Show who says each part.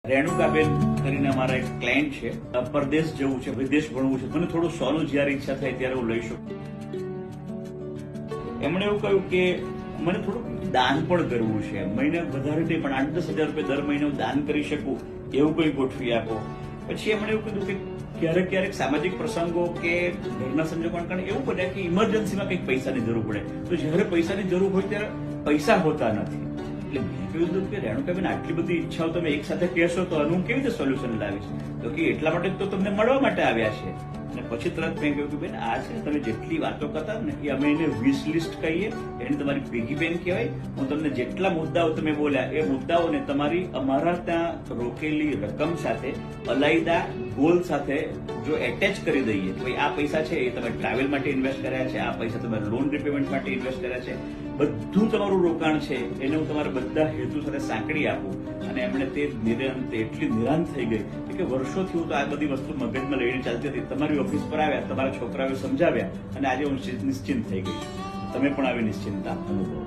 Speaker 1: રેણુકાબેન કરીને અમારા એક ક્લાયન્ટ છે, પરદેશ જવું છે, વિદેશ ભણવું છે, મને થોડું સોનું જ્યારે ઈચ્છા થાય ત્યારે હું લઈ શકું. એમણે એવું કહ્યું કે મને થોડું દાન પણ કરવું છે, મહિને વધારે નહીં પણ 8-10 હજાર રૂપિયા દર મહિને હું દાન કરી શકું એવું કોઈ ગોઠવી આપો. પછી એમણે એવું કીધું કે ક્યારેક ક્યારેક સામાજિક પ્રસંગો કે ઘરના સંજોગોના કારણે એવું બને કે ઇમરજન્સીમાં કંઈક પૈસાની જરૂર પડે, તો જ્યારે પૈસાની જરૂર હોય ત્યારે પૈસા હોતા નથી. એટલે મેં કહ્યું કે રેણુકાબેન આટલી બધી ઈચ્છાઓ તમે એક સાથે કહેશો તો આનું કેવી રીતે સોલ્યુશન લાવીશ? તો કે એટલા માટે તો તમને મળવા માટે આવ્યા છે. અને પછી તરત મેં કહ્યું કે બેન આ છે તમે જેટલી વાતો કરતા ને એ અમે એને વિશ લિસ્ટ કહીએ, એને તમારી પીગી બેંક કહેવાય. હું તમને જેટલા મુદ્દાઓ તમે બોલ્યા એ મુદ્દાઓને તમારી અમારા ત્યાં રોકેલી રકમ સાથે અલાયદા ગોલ સાથે જો એટેચ કરી દઈએ, તો આ પૈસા છે એ તમે ટ્રાવેલ માટે ઇન્વેસ્ટ કર્યા છે, આ પૈસા તમે લોન રિપેમેન્ટ માટે ઇન્વેસ્ટ કર્યા છે, બધું તમારું રોકાણ છે એને હું તમારા બધા હેતુ સાથે સાંકળી આપું. અને એમણે તે એટલી નિરાંત થઈ ગઈ કે વર્ષોથી હું તો આ બધી વસ્તુ મગજમાં લઈને ચાલતી હતી. તમારી ઓફિસ પર આવ્યા, તમારા છોકરાઓએ સમજાવ્યા અને આજે હું નિશ્ચિંત થઈ ગઈ. તમે પણ આવી નિશ્ચિંતતા અનુભવો.